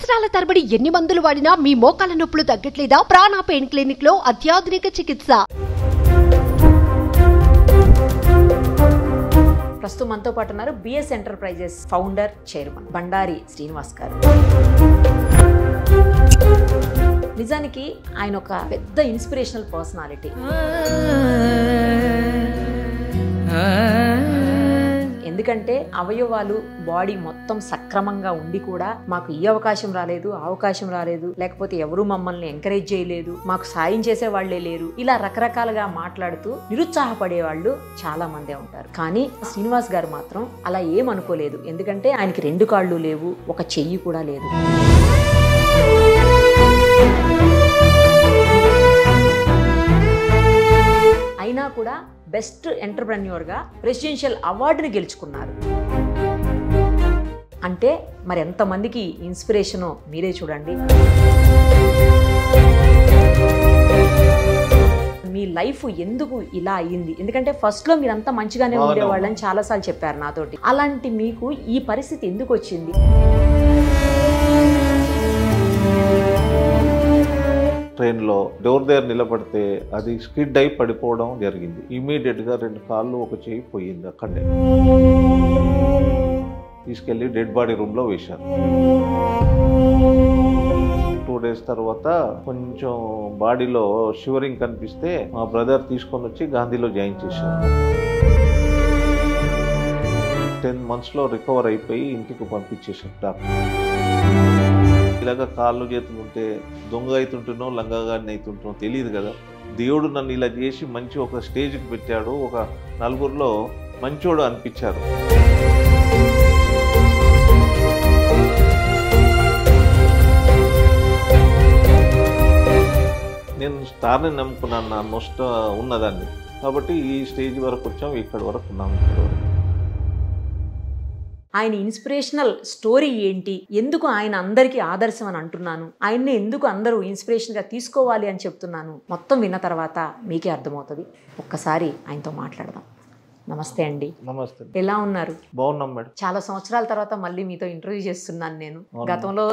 సంవత్సరాల తరబడి ఎన్ని మందులు వాడినా మీ మోకాల నొప్పులు తగ్గట్లేదా? ప్రాణ పెయిన్ క్లినిక్ లో అత్యాధునిక చికిత్స. ప్రస్తుతం మనతో పాటు ఉన్నారు BS enterprises founder chairman Bandari Srinivas garu. నిజానికి ఆయన ఒక పెద్ద ఇన్స్పిరేషనల్ పర్సనాలిటీ. ఎందుకంటే అవయవాలు బాడీ మొత్తం సక్రమంగా ఉండి కూడా మాకు ఈ అవకాశం రాలేదు, ఆ అవకాశం రాలేదు, లేకపోతే ఎవరు మమ్మల్ని ఎంకరేజ్ చేయలేదు, మాకు సాయం చేసే వాళ్లే లేరు, ఇలా రకరకాలుగా మాట్లాడుతూ నిరుత్సాహపడే వాళ్ళు చాలా మందే ఉంటారు. కానీ శ్రీనివాస్ గారు మాత్రం అలా ఏమనుకోలేదు. ఎందుకంటే ఆయనకి 2 కాళ్ళు లేవు, ఒక చెయ్యి కూడా లేదు. అయినా కూడా బెస్ట్ ఎంటర్‌ప్రెన్యూర్‌గా ప్రెసిడెన్షియల్ అవార్డుని గెలుచుకున్నారు. అంటే మరి ఎంతమందికి ఇన్స్పిరేషనో మీరే చూడండి. మీ లైఫ్ ఎందుకు ఇలా అయ్యింది? ఎందుకంటే ఫస్ట్లో మీరంతా మంచిగానే ఉండేవాళ్ళని చాలాసార్లు చెప్పారు నాతోటి. అలాంటి మీకు ఈ పరిస్థితి ఎందుకు వచ్చింది? ట్రైన్లో డోర్ దగ్గర నిలబడితే అది స్కిడ్ అయి పడిపోవడం జరిగింది. ఇమీడియట్గా 2 కాళ్ళు ఒక చేయి పోయింది. అక్కడే తీసుకెళ్ళి డెడ్ బాడీ రూమ్లో వేశారు. 2 days తర్వాత కొంచెం బాడీలో షివరింగ్ కనిపిస్తే మా బ్రదర్ తీసుకొని వచ్చి గాంధీలో జాయిన్ చేశారు. 10 monthsలో రికవర్ అయిపోయి ఇంటికి పంపించేశారు డాక్టర్. ఇలాగ కాళ్ళు చేతులు ఉంటే దొంగ అవుతుంటునో లంగాగాడిని అవుతుంటునో తెలియదు కదా. దేవుడు నన్ను ఇలా చేసి మంచి ఒక స్టేజ్కి పెట్టాడు, ఒక నలుగురిలో మంచోడు అనిపించారు. నేను స్టార్ని నమ్ముకున్నాను, నా నొష్ట ఉన్నదాన్ని కాబట్టి ఈ స్టేజ్ వరకు వచ్చాం, ఇక్కడి వరకు ఉన్నాం. ఆయన ఇన్స్పిరేషనల్ స్టోరీ ఏంటి? ఎందుకు ఆయన అందరికీ ఆదర్శం అని అంటున్నాను? ఆయన్ని ఎందుకు అందరూ ఇన్స్పిరేషన్గా తీసుకోవాలి అని చెప్తున్నాను? మొత్తం విన్న తర్వాత మీకే అర్థమవుతుంది. ఒక్కసారి ఆయనతో మాట్లాడదాం. నమస్తే అండి. నమస్తే. ఎలా ఉన్నారు? బాగున్నాం మేడం. చాలా సంవత్సరాల తర్వాత మళ్ళీ మీతో ఇంటర్వ్యూ చేస్తున్నాను. నేను గతంలో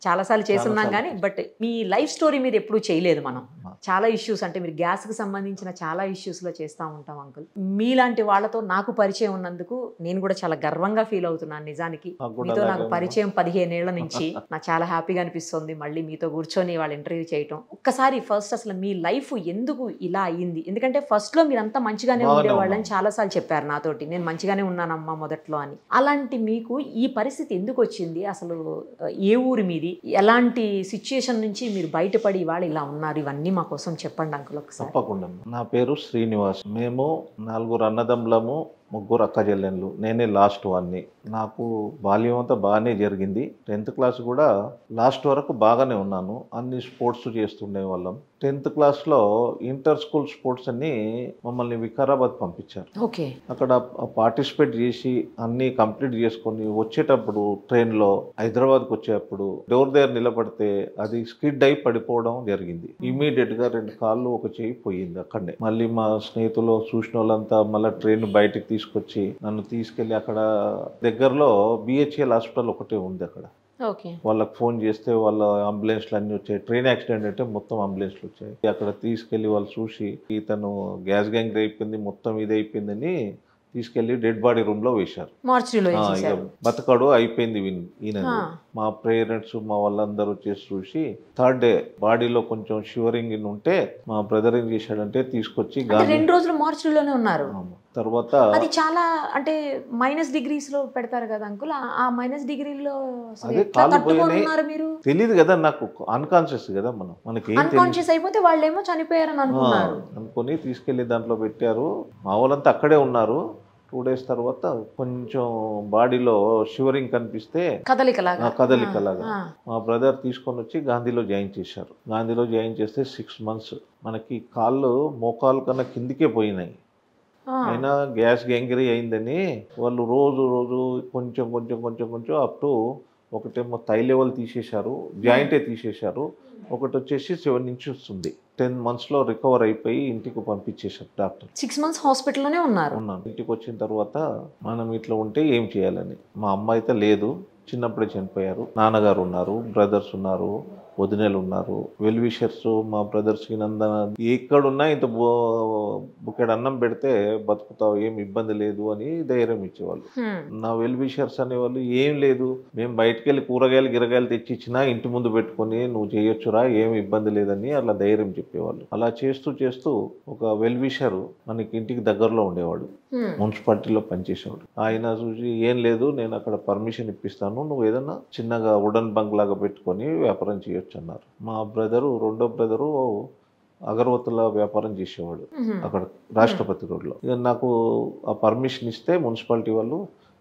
చాలాసార్లు చేస్తున్నాం కానీ బట్ మీ లైఫ్ స్టోరీ మీద ఎప్పుడూ చేయలేదు మనం. చాలా ఇష్యూస్ అంటే మీరు గ్యాస్కి సంబంధించిన చాలా ఇష్యూస్లో చేస్తూ ఉంటాం అంకుల్. మీలాంటి వాళ్ళతో నాకు పరిచయం ఉన్నందుకు నేను కూడా చాలా గర్వంగా ఫీల్ అవుతున్నాను. నిజానికి మీతో నాకు పరిచయం 15 ఏళ్ల నుంచి నాకు చాలా హ్యాపీగా అనిపిస్తుంది మళ్ళీ మీతో కూర్చొని వాళ్ళ ఇంటర్వ్యూ చేయటం. ఒక్కసారి ఫస్ట్ అసలు మీ లైఫ్ ఎందుకు ఇలా అయ్యింది? ఎందుకంటే ఫస్ట్లో మీరంతా మంచిగానే ఉండేవాళ్ళని చాలాసార్లు చెప్పారు నాతోటి, నేను మంచిగానే ఉన్నానమ్మా మొదట్లో అని. అలాంటి మీకు ఈ పరిస్థితి ఎందుకు వచ్చింది? అసలు ఏ ఊరి మీది? ఎలాంటి సిచ్యుయేషన్ నుంచి మీరు బయటపడి ఇవాళ ఇలా ఉన్నారు? ఇవన్నీ మా కోసం చెప్పండి అంకుల్ ఒకసారి. తప్పకుండా. నా పేరు శ్రీనివాస్. మేము 4 అన్నదమ్ములము, 3 అక్క చెల్లెళ్ళు. నేనే లాస్ట్ వాడిని. నాకు బాల్యం అంతా బాగానే జరిగింది. 10th క్లాస్ కూడా లాస్ట్ వరకు బాగానే ఉన్నాను. అన్ని స్పోర్ట్స్ చేస్తుండే వాళ్ళం. 10th క్లాస్లో ఇంటర్ స్కూల్ స్పోర్ట్స్ అని మమ్మల్ని వికారాబాద్ పంపించారు. ఓకే. అక్కడ పార్టిసిపేట్ చేసి అన్నీ కంప్లీట్ చేసుకొని వచ్చేటప్పుడు ట్రైన్లో హైదరాబాద్కి వచ్చేటప్పుడు డోర్ దగ్గర నిలబడితే అది స్కిడ్ అయి పడిపోవడం జరిగింది. ఇమీడియట్గా 2 కాళ్ళు ఒక చేయి పోయింది. అక్కడనే మళ్ళీ మా స్నేహితులు చూసిన వాళ్ళంతా మళ్ళీ ట్రైన్ బయటికి తీసుకొచ్చి నన్ను తీసుకెళ్ళి అక్కడ దగ్గరలో బిహెచ్ఎల్ హాస్పిటల్ ఒకటే ఉంది. అక్కడ వాళ్ళకి ఫోన్ చేస్తే వాళ్ళ అంబులెన్స్లు అన్నీ వచ్చాయి. ట్రైన్ యాక్సిడెంట్ అంటే మొత్తం అంబులెన్స్లు వచ్చాయి. అక్కడ తీసుకెళ్లి వాళ్ళు చూసి ఇతను గ్యాస్ గ్యాంగ్ అయిపోయింది, మొత్తం ఇది అయిపోయిందని తీసుకెళ్లి డెడ్ బాడీ రూమ్లో వేశారు. బతకడు అయిపోయింది ఈయన. మా పేరెంట్స్ మా వాళ్ళందరూ వచ్చేసి చూసి 3rd day బాడీలో కొంచెం షివరింగ్ ఉంటే మా బ్రదర్ ఏం చేశాడంటే తీసుకొచ్చి 2 రోజులు మార్చిలోనే ఉన్నారు. తర్వాత అది చాలా అంటే -degrees లో పెడతారు కదా అంకుల్. ఆ -degreesలో మీరు తెలియదు కదా, నాకు అన్కాన్షియస్ కదా. మనకి అన్కాన్షియస్ అయిపోతే వాళ్ళేమో చనిపోయారని అనుకున్నారు. అనుకుని తీసుకెళ్లి దాంట్లో పెట్టారు. మా వాళ్ళంతా అక్కడే ఉన్నారు. 2 days తర్వాత కొంచెం బాడీలో షివరింగ్ కనిపిస్తే కదలికలాగా మా బ్రదర్ తీసుకొని వచ్చి గాంధీలో జాయిన్ చేశారు. గాంధీలో జాయిన్ చేస్తే 6 months మనకి కాళ్ళు మోకాలు కన్నా కిందికే పోయినాయి. అయినా గ్యాస్ గ్యాంగ్రీ అయిందని వాళ్ళు రోజు కొంచెం కొంచెం కొంచెం కొంచెం అప్ టు ఒకటేమో థై లెవెల్ తీసేశారు, జాయింటే తీసేశారు. ఒకటి వచ్చేసి 7 inches ఉంది. 10 monthsలో రికవర్ అయిపోయి ఇంటికి పంపించేశారు డాక్టర్. 6 months హాస్పిటల్లోనే ఉన్నాను. ఇంటికి వచ్చిన తర్వాత మనం ఇట్లా ఉంటే ఏం చేయాలని, మా అమ్మ అయితే లేదు, చిన్నప్పుడే చనిపోయారు. నాన్నగారు ఉన్నారు, బ్రదర్స్ ఉన్నారు, వదినలు ఉన్నారు, వెల్ విషర్స్ మా బ్రదర్స్కి నందన ఎక్కడున్నా ఇంత బుకెడ్ అన్నం పెడితే బతుకుతావు, ఏం ఇబ్బంది లేదు అని ధైర్యం ఇచ్చేవాళ్ళు. నా వెల్ విషర్స్ అనేవాళ్ళు ఏం లేదు, మేము బయటకు వెళ్ళి కూరగాయలు గిరగాయలు తెచ్చి ఇచ్చినా ఇంటి ముందు పెట్టుకొని నువ్వు చేయొచ్చురా, ఏం ఇబ్బంది లేదని అలా ధైర్యం చెప్పేవాళ్ళు. అలా చేస్తూ చేస్తూ ఒక వెల్ విషర్ మనకి ఇంటికి దగ్గరలో ఉండేవాడు, మున్సిపాలిటీలో పనిచేసేవాడు. ఆయన చూసి ఏం లేదు, నేను అక్కడ పర్మిషన్ ఇప్పిస్తాను, నువ్వు ఏదన్నా చిన్నగా వుడన్ బంక్ లాగా పెట్టుకొని వ్యాపారం చేయొచ్చు అన్నారు. మా బ్రదరు, రెండో బ్రదరు అగరవత్తుల వ్యాపారం చేసేవాడు అక్కడ రాష్ట్రపతి రోడ్లో. ఇక నాకు ఆ పర్మిషన్ ఇస్తే మున్సిపాలిటీ వాళ్ళు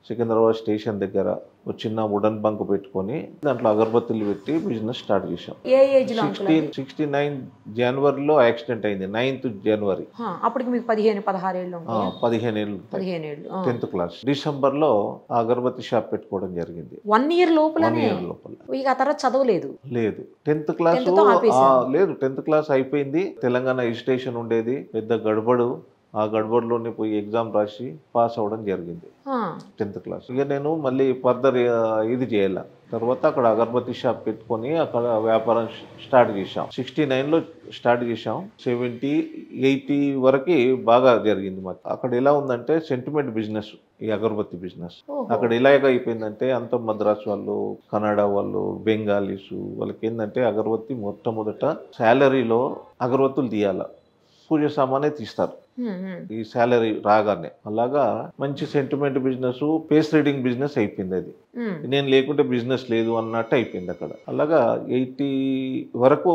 సికింద్రాబాద్ స్టేషన్ దగ్గర ఒక చిన్న వుడన్ బంక్ పెట్టుకొని దాంట్లో అగరబత్తులు పెట్టి బిజినెస్ స్టార్ట్ చేశాం. 69 జనవరిలో యాక్సిడెంట్ అయింది, 9th జనవరి. అప్పటికి మీకు 15-16 ఏళ్ళు. 15 ఏళ్ళు, 10th క్లాస్. డిసెంబర్లో ఆ అగరబత్తి షాప్ పెట్టుకోవడం జరిగింది. 1 year లోపల. ఇక ఆ తర్వాత చదవలేదు? లేదు, 10th క్లాస్ లేదు, 10th క్లాస్ అయిపోయింది. తెలంగాణ ఎడ్యుకేషన్ ఉండేది, పెద్ద గడబడు. ఆ గడబడిలోనే పోయి ఎగ్జామ్ రాసి పాస్ అవ్వడం జరిగింది 10th క్లాస్. ఇక నేను మళ్ళీ ఫర్దర్ ఇది చేయాల. తర్వాత అక్కడ అగరబత్తి షాప్ పెట్టుకొని అక్కడ వ్యాపారం స్టార్ట్ చేసాం. 69లో స్టార్ట్ చేసాం. 70-80 వరకు బాగా జరిగింది మాకు. అక్కడ ఎలా ఉందంటే సెంటిమెంట్ బిజినెస్, ఈ అగరబత్తి బిజినెస్ అక్కడ ఎలాగ అయిపోయిందంటే అంత మద్రాసు వాళ్ళు, కన్నడ వాళ్ళు, బెంగాలీస్ వాళ్ళకి ఏంటంటే అగరబత్తి మొట్టమొదట శాలరీలో అగరబత్తులు తీయాల, పూజ సామానే తీస్తారు ఈ శాలరీ రాగానే. అలాగా మంచి sentiment business, face reading business అయిపోయింది. అది నేను లేకుంటే బిజినెస్ లేదు అన్నట్టు అయిపోయింది అక్కడ. అలాగా 80 వరకు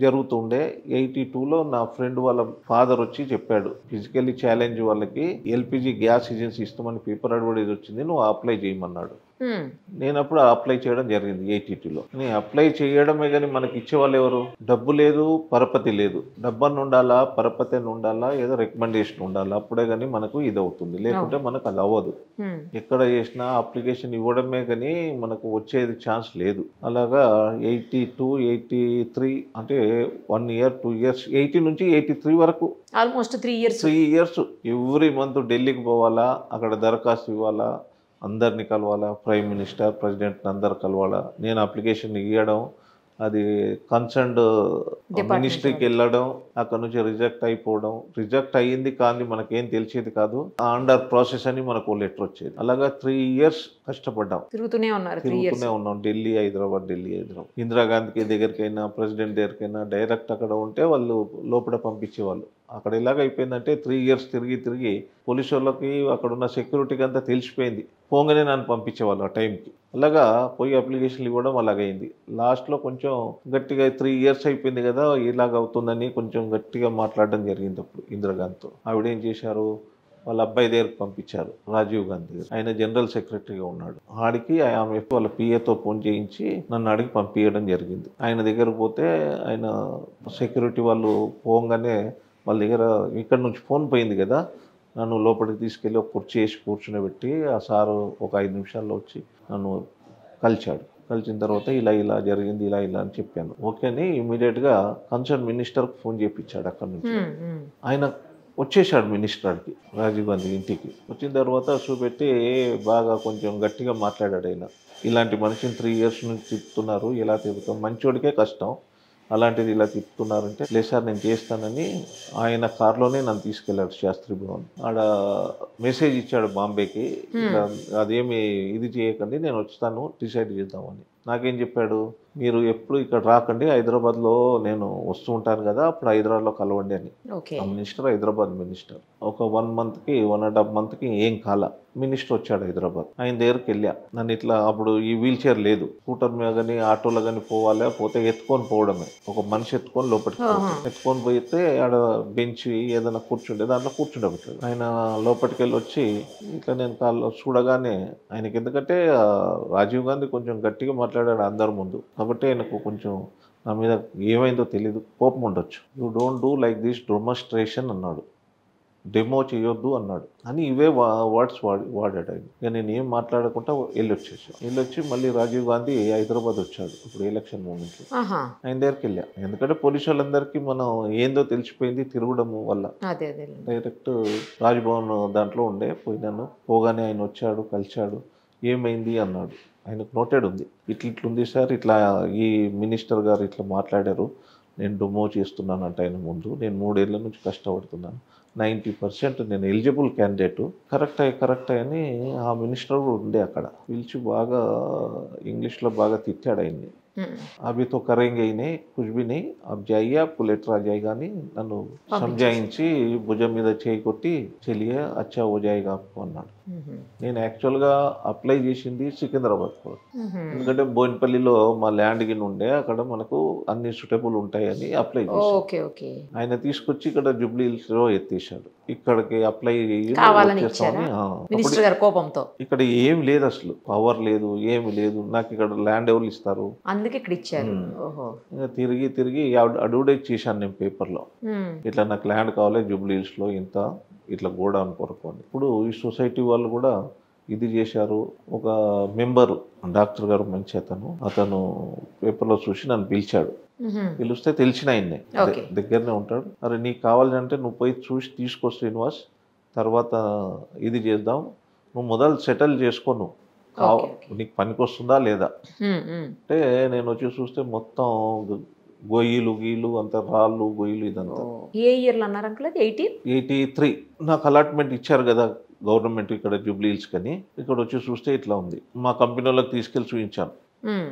జరుగుతుండే. 82లో నా ఫ్రెండ్ వాళ్ళ ఫాదర్ వచ్చి చెప్పాడు, ఫిజికల్లీ ఛాలెంజ్ వాళ్ళకి ఎల్పిజి గ్యాస్ ఏజెన్సీ ఇస్తామని పేపర్ అడ్వర్టైజ్ వచ్చింది, నువ్వు అప్లై చేయమన్నాడు. నేను అప్పుడు అప్లై చేయడం జరిగింది 82లో. నేను అప్లై చేయడమే కానీ మనకి ఇచ్చేవాళ్ళు ఎవరు? డబ్బు లేదు, పరపతి లేదు. డబ్బని ఉండాలా, పరపతి ఉండాలా, ఏదో రికమెండేషన్ ఉండాలా, అప్పుడే కానీ మనకు ఇది అవుతుంది, లేకుంటే మనకు అది అవ్వదు. ఎక్కడ చేసినా అప్లికేషన్ ఇవ్వడమే కానీ మనకు వచ్చేది ఛాన్స్ లేదు. అలాగా 82, 83 అంటే 1 year 2 years, 80 నుంచి 83 వరకు ఆల్మోస్ట్ 3 years ఎవ్రీ మంత్ ఢిల్లీకి పోవాలా, అక్కడ దరఖాస్తు ఇవ్వాలా, అందరినీ కలవాలా, ప్రైమ్ మినిస్టర్, ప్రెసిడెంట్ని అందరు కలవాలా. నేను అప్లికేషన్ ఇవ్వడం, అది కన్సర్న్డ్ మినిస్ట్రీకి వెళ్ళడం, అక్కడ నుంచి రిజెక్ట్ అయిపోవడం. రిజెక్ట్ అయ్యింది కానీ మనకేం తెలిసేది కాదు, అండర్ ప్రాసెస్ అని మనకు లెటర్ వచ్చేది. అలాగా 3 years కష్టపడ్డాం, తిరుగుతూనే ఉన్నాం. ఢిల్లీ హైదరాబాద్, ఢిల్లీ హైదరాబాద్. ఇందిరాగాంధీకి దగ్గరికైనా, ప్రెసిడెంట్ దగ్గరికైనా డైరెక్ట్ అక్కడ ఉంటే వాళ్ళు లోపల పంపించేవాళ్ళు. అక్కడ ఎలాగ అయిపోయిందంటే 3 years తిరిగి పోలీసు వాళ్ళకి అక్కడ ఉన్న సెక్యూరిటీకి అంతా తెలిసిపోయింది, పోగానే నన్ను పంపించేవాళ్ళు ఆ టైంకి. అలాగా పోయి అప్లికేషన్లు ఇవ్వడం అలాగైంది. లాస్ట్లో కొంచెం గట్టిగా 3 years అయిపోయింది కదా, ఇలాగ అవుతుందని కొంచెం గట్టిగా మాట్లాడడం జరిగింది. అప్పుడు ఇందిరాగాంధీతో ఆవిడ ఏం చేశారు, వాళ్ళ అబ్బాయి దగ్గరకు పంపించారు, రాజీవ్ గాంధీ. ఆయన జనరల్ సెక్రటరీగా ఉన్నాడు. ఆడికి ఆమె వాళ్ళ పిఏతో ఫోన్ చేయించి నన్ను అడిగి పంపించడం జరిగింది. ఆయన దగ్గరకు పోతే ఆయన సెక్యూరిటీ వాళ్ళు పోగానే వాళ్ళ దగ్గర ఇక్కడ నుంచి ఫోన్ పోయింది కదా, నన్ను లోపలికి తీసుకెళ్ళి ఒక కుర్చీ వేసి కూర్చుని ఆ సారు ఒక 5 నిమిషాల్లో వచ్చి నన్ను కలిశాడు. కలిసిన తర్వాత ఇలా జరిగింది, ఇలా అని చెప్పాను. ఓకే అని ఇమీడియట్గా కన్సర్న్ మినిస్టర్కి ఫోన్ చేయించాడు. అక్కడ నుంచి ఆయన వచ్చేసాడు మినిస్టర్కి, రాజీవ్ గాంధీ ఇంటికి. వచ్చిన తర్వాత చూపెట్టి బాగా కొంచెం గట్టిగా మాట్లాడాడు. ఆయన ఇలాంటి మనిషిని 3 years నుంచి తిప్పుతున్నారు, ఇలా తిప్పుతాం, మంచోడికే కష్టం, అలాంటిది ఇలా తిప్పుతున్నారంటే, లేదు సార్ నేను చేస్తానని ఆయన కార్లోనే నన్ను తీసుకెళ్ళాడు శాస్త్రి భవన్. ఆడ మెసేజ్ ఇచ్చాడు బాంబేకి, అదేమి ఇది చేయకండి, నేను వస్తాను, డిసైడ్ చేద్దామని. నాకేం చెప్పాడు, మీరు ఎప్పుడు ఇక్కడ రాకండి, హైదరాబాద్లో నేను వస్తూ ఉంటాను కదా, అప్పుడు హైదరాబాద్లో కలవండి అని. ఆ మినిస్టర్ హైదరాబాద్ మినిస్టర్. ఒక 1 monthకి 1.5 monthకి ఏం కాల, మినిస్టర్ వచ్చాడు హైదరాబాద్. ఆయన దగ్గరికి వెళ్ళా. నన్ను ఇట్లా, అప్పుడు ఈ వీల్ చైర్ లేదు, స్కూటర్ మీద కానీ ఆటోలో కానీ పోవాలి, పోతే ఎత్తుకొని పోవడమే, ఒక మనిషి ఎత్తుకొని లోపలికి ఎత్తుకొని పోయితే ఆడ బెంచ్ ఏదైనా కూర్చుంటే దాంట్లో కూర్చుండబెట్టాడు. ఆయన లోపలికి వెళ్ళి వచ్చి ఇట్లా నేను కాళ్ళు చూడగానే ఆయనకి, ఎందుకంటే రాజీవ్ గాంధీ కొంచెం గట్టిగా మాట్లాడాడు అందరి ముందు, కాబట్టి ఆయనకు కొంచెం నా మీద ఏమైందో తెలియదు, కోపం ఉండొచ్చు. You don't do like this demonstration అన్నాడు, డెమో చేయొద్దు అన్నాడు అని ఇవే వర్డ్స్ వాడాడు ఆయన. ఇక నేను ఏం మాట్లాడకుండా వెళ్ళొచ్చి మళ్ళీ రాజీవ్ గాంధీ హైదరాబాద్ వచ్చాడు ఇప్పుడు ఎలక్షన్ మూమెంట్లో. ఆయన దగ్గరికి వెళ్ళా, ఎందుకంటే పోలీసు వాళ్ళందరికీ మనం ఏందో తెలిసిపోయింది తిరగడం వల్ల. డైరెక్ట్ రాజ్భవన్ దాంట్లో పోయినాను. పోగానే ఆయన వచ్చాడు, కలిశాడు, ఏమైంది అన్నాడు. ఆయనకు నోటెడ్ ఉంది. ఇట్లుంది సార్, ఇట్లా ఈ మినిస్టర్ గారు ఇట్లా మాట్లాడారు, నేను డొమో చేస్తున్నానంట ఆయన ముందు, నేను 3 ఏళ్ల నుంచి కష్టపడుతున్నాను, 90% నేను ఎలిజిబుల్ క్యాండిడేట్, కరెక్ట్ అని ఆ మినిస్టర్ కూడా ఉండే అక్కడ. పిలిచి బాగా ఇంగ్లీష్లో బాగా తిట్టాడు ఆయన్ని. అవి తో కరేంగే ही नहीं, कुछ भी नहीं, अब जाइए आपको लेटर आ जाएगा అని నన్ను సంజాయించి భుజం మీద చేయి కొట్టి చెలియే అచ్చా ఓ జాయిగా आपको అన్నాడు. నేను యాక్చువల్గా అప్లై చేసింది సికింద్రాబాద్ కూడా, ఎందుకంటే బోయినపల్లిలో మా ల్యాండ్ గిన్ ఉండే, అక్కడ మనకు అన్ని సూటబుల్ ఉంటాయని అప్లై చేశాను. ఆయన తీసుకొచ్చి ఇక్కడ జూబ్లీ హిల్స్ లో ఎత్తేసాడు. ఇక్కడికి అప్లై ఇక్కడ ఏం లేదు, అసలు పవర్ లేదు, ఏమి లేదు. నాకు ఇక్కడ ల్యాండ్ ఎవరు ఇస్తారు, అందుకే ఇక్కడ ఇచ్చారు. తిరిగి అడ్వర్టైజ్ చేశాను నేను పేపర్లో, ఇట్లా నాకు ల్యాండ్ కావాలి జూబ్లీ హిల్స్ లో ఇంత, ఇట్లా గోడౌన్ కొరకు అని. ఇప్పుడు ఈ సొసైటీ వాళ్ళు కూడా ఇది చేశారు. ఒక మెంబరు డాక్టర్ గారు మంచి అతను పేపర్లో చూసి నన్ను పిలిచాడు. పిలిస్తే తెలిసిన ఆయన్నే, దగ్గరనే ఉంటాడు. అరే నీకు కావాలంటే నువ్వు పోయి చూసి తీసుకో శ్రీనివాస్, తర్వాత ఇది చేద్దాం, నువ్వు మొదలు సెటిల్ చేసుకోను, నీకు పనికి వస్తుందా లేదా అంటే. నేను వచ్చి చూస్తే మొత్తం గొయ్యిలు అంత రాళ్ళు గొయ్యిలు ఇదంతా. ఏ ఇయర్లో అన్నారు అంకుల్? 83 నాకు అలాట్మెంట్ ఇచ్చారు కదా గవర్నమెంట్ ఇక్కడ జూబ్లీ హిల్స్ కని. ఇక్కడ వచ్చి చూస్తే ఇట్లా ఉంది. మా కంపెనీ వాళ్ళకి తీసుకెళ్ళి చూపించాను.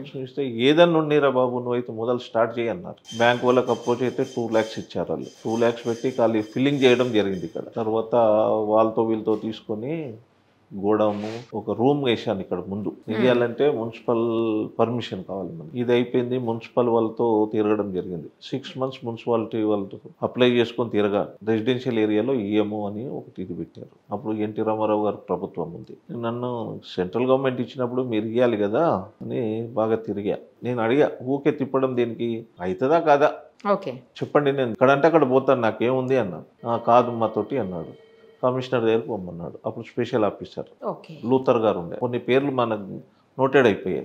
చూస్తే ఏదన్నా ఉండేరా బాబు, నువ్వైతే మొదలు స్టార్ట్ చేయన్నారు. బ్యాంక్ వాళ్ళకి అప్రోచ్ అయితే 2 lakhs ఇచ్చారు. వాళ్ళు 2 lakhs పెట్టి ఖాళీ ఫిల్లింగ్ చేయడం జరిగింది ఇక్కడ. తర్వాత వాళ్ళతో వీళ్ళతో తీసుకొని గోడౌను ఒక రూమ్ వేసాను ఇక్కడ ముందు. వేయాలంటే మున్సిపల్ పర్మిషన్ కావాలి మనకి. ఇది అయిపోయింది, మున్సిపల్ వాళ్ళతో తిరగడం జరిగింది. 6 months మున్సిపాలిటీ వాళ్ళతో అప్లై చేసుకొని తిరగాలి. రెసిడెన్షియల్ ఏరియాలో ఈఎంఓ అని ఒకటి ఇది పెట్టారు. అప్పుడు ఎన్టీ రామారావు గారు ప్రభుత్వం ఉంది. నన్ను సెంట్రల్ గవర్నమెంట్ ఇచ్చినప్పుడు మీరు ఇవ్వాలి కదా అని బాగా తిరిగా. నేను అడిగా, ఊకే తిప్పడం దేనికి, అవుతుందా కాదా చెప్పండి, నేను ఇక్కడంటే అక్కడ పోతాను, నాకేముంది అన్నాడు. కాదు మాతోటి అన్నాడు. కమిషనర్ దగ్గరకు పొమ్మన్నాడు. అప్పుడు స్పెషల్ ఆఫీసర్ లూథర్ గారు ఉండే. కొన్ని పేర్లు మనకు నోటెడ్ అయిపోయాయి.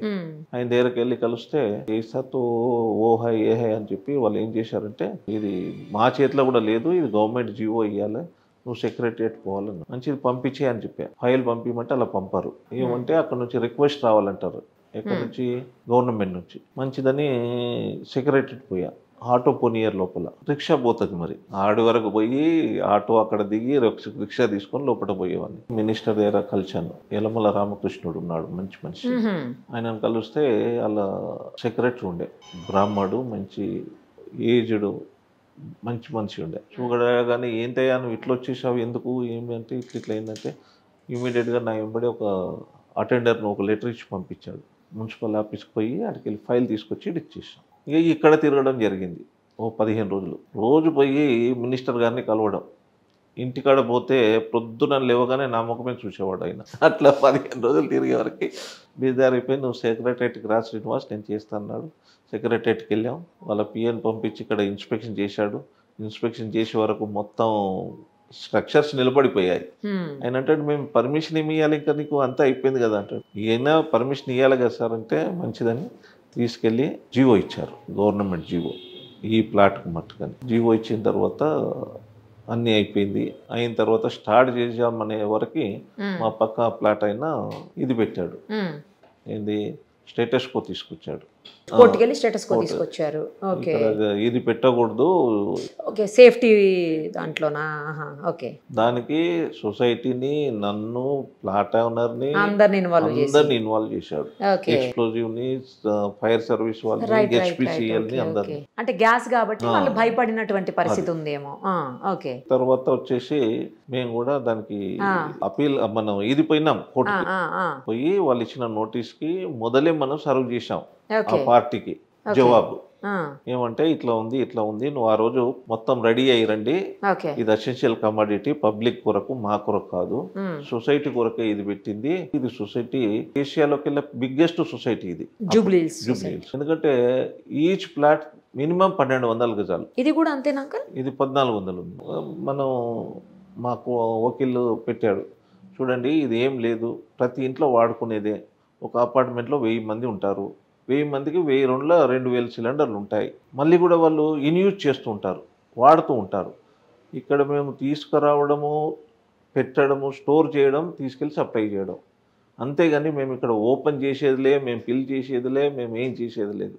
ఆయన దగ్గరికి వెళ్ళి కలిస్తే ఏసాతో ఓ హై ఏ హై అని చెప్పి వాళ్ళు ఏం చేశారంటే, ఇది మా చేతిలో కూడా లేదు, ఇది గవర్నమెంట్ జీవో ఇవ్వాలి, నువ్వు సెక్రటరియట్ పోవాలన్నా. మంచిది పంపించే అని చెప్పా. ఫైల్ పంపించమంటే అలా పంపారు. ఏమంటే అక్కడ నుంచి రిక్వెస్ట్ రావాలంటారు. ఎక్కడి నుంచి? గవర్నమెంట్ నుంచి. మంచిదని సెక్రటరియట్ పోయా. ఆటో పోనీయర్ లోపల రిక్షా పోతుంది. మరి ఆడి వరకు పోయి ఆటో అక్కడ దిగి రిక్షా తీసుకొని లోపల పోయేవాడిని. మినిస్టర్ దగ్గర కలిశాను. యలమల రామకృష్ణుడు ఉన్నాడు, మంచి మనిషి. ఆయనను కలిస్తే అలా సెక్రటరీ ఉండే, బ్రాహ్మడు, మంచి ఏజ్డ్, మంచి మనిషి ఉండే. చూడగానే ఏంటయ్యా నువ్వు ఇట్లా వచ్చేసావు, ఎందుకు ఏమి అంటే ఇట్లా ఏంటంటే ఇమీడియట్గా నా వెంబడి ఒక అటెండర్ను ఒక లెటర్ ఇచ్చి పంపించాడు. మున్సిపల్ ఆఫీస్కి పోయి అక్కడికి వెళ్ళి ఫైల్ తీసుకొచ్చి ఇచ్చేసాం. ఇక ఇక్కడ తిరగడం జరిగింది ఓ 15 రోజులు. రోజు పోయి మినిస్టర్ గారిని కలవడం. ఇంటికాడ పోతే పొద్దున లేవగానే నా ముఖమే చూసేవాడు ఆయన. అట్లా 15 రోజులు తిరిగే వరకు బీదారైపోయి, నువ్వు సెక్రటరియట్కి రా శ్రీనివాస్, నేను చేస్తాను అన్నాడు. సెక్రటరియట్కి వెళ్ళాం. వాళ్ళ పిఎన్ పంపించి ఇక్కడ ఇన్స్పెక్షన్ చేశాడు. ఇన్స్పెక్షన్ చేసే వరకు మొత్తం స్ట్రక్చర్స్ నిలబడిపోయాయి. ఆయన అంటాడు, మేము పర్మిషన్ ఏమి ఇవ్వాలి, ఇంకా నీకు అంతా అయిపోయింది కదా అంటాడు. ఈయన పర్మిషన్ ఇవ్వాలి కదా సార్ అంటే, మంచిదని తీసుకెళ్ళి జీవో ఇచ్చారు, గవర్నమెంట్ జీవో, ఈ ప్లాట్కి మట్టుకని. జీవో ఇచ్చిన తర్వాత అన్నీ అయిపోయింది. అయిన తర్వాత స్టార్ట్ చేసామనే వరకు మా పక్క ప్లాట్ అయినా ఇది పెట్టాడు, ఏంది స్టేటస్ కో తీసుకొచ్చాడు. ఇది పెట్టకూడదు, సేఫ్టీ దాంట్లోనా? దానికి సొసైటీని, నన్ను, ప్లాట్ ఓనర్ని, అందరిని ఇన్వాల్వ్ చేశాడు. ఎక్స్ప్లోజివ్ ని, ఫైర్ సర్వీస్ వాళ్ళని, హెచ్పిసిఎల్ ని, అందరిని. అంటే గ్యాస్ కాబట్టి వాళ్ళు భయపడినటువంటి పరిస్థితి ఉందేమో. తర్వాత వచ్చేసి మేము కూడా దానికి అపీల్, మనం ఇది పోయినాం కోర్టుకి. పోయి వాళ్ళు ఇచ్చిన నోటీస్ కి మొదలే మనం సర్వ్ చేసాం ఆ పార్టీకి జవాబు. ఏమంటే ఇట్లా ఉంది, నువ్వు ఆ రోజు మొత్తం రెడీ అయ్యి రండి, ఇది ఎసెన్షియల్ కమోడిటీ, పబ్లిక్ కొరకు, మా కొరకు కాదు, సొసైటీ కొరకే ఇది పెట్టింది. ఇది సొసైటీ ఏషియాలోకి బిగ్గెస్ట్ సొసైటీ ఇది జూబ్లీ హిల్స్. ఎందుకంటే ఈచ్ ప్లాట్ మినిమం 1200 గజాలు. ఇది కూడా అంతేనా? ఇది 1400 ఉంది. మనం మాకు వకీలు పెట్టాడు, చూడండి ఇది ఏం లేదు, ప్రతి ఇంట్లో వాడుకునేదే. ఒక అపార్ట్మెంట్లో 1000 మంది ఉంటారు, 1000 మందికి 1000 రూమ్లో 2000 సిలిండర్లు ఉంటాయి. మళ్ళీ కూడా వాళ్ళు ఇన్యూజ్ చేస్తూ ఉంటారు, వాడుతూ ఉంటారు. ఇక్కడ మేము తీసుకురావడము, పెట్టడము, స్టోర్ చేయడం, తీసుకెళ్ళి సప్లై చేయడం. అంతేగాని మేము ఇక్కడ ఓపెన్ చేసేదిలే, మేము ఫిల్ చేసేదిలే, మేము ఏం చేసేది లేదు.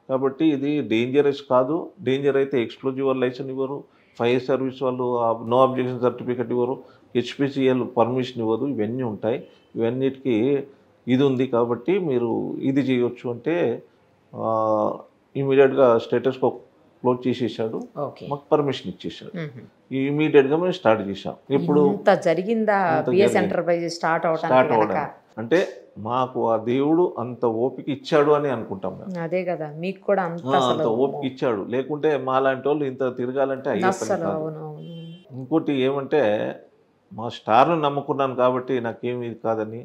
కాబట్టి ఇది డేంజరస్ కాదు. డేంజర్ అయితే ఎక్స్క్లూజివ్ లైసెన్స్ ఇవ్వరు, ఫైర్ సర్వీస్ వాళ్ళు నో అబ్జెక్షన్ సర్టిఫికెట్ ఇవ్వరు, హెచ్పిసిఎల్ పర్మిషన్ ఇవ్వదు. ఇవన్నీ ఉంటాయి. ఇవన్నిటికీ ఇది ఉంది. కాబట్టి మీరు ఇది చేయొచ్చు అంటే ఇమీడియట్గా స్టేటస్కో క్లోజ్ చేసేసాడు, మాకు పర్మిషన్ ఇచ్చేసాడు. ఇమీడియట్గా మేము స్టార్ట్ చేసాం. ఇప్పుడు జరిగిందా బిఎస్ ఎంటర్ప్రైజెస్ స్టార్ట్ అవడానికి? అంటే మాకు ఆ దేవుడు అంత ఓపిక ఇచ్చాడు అని అనుకుంటాం. అదే కదా, మీకు కూడా అంత ఓపిక ఇచ్చాడు. లేకుంటే మా లాంటి వాళ్ళు ఇంత తిరగాలంటే ఇంకోటి ఏమంటే మా స్టార్ను నమ్ముకున్నాను కాబట్టి నాకేమి ఇది కాదని.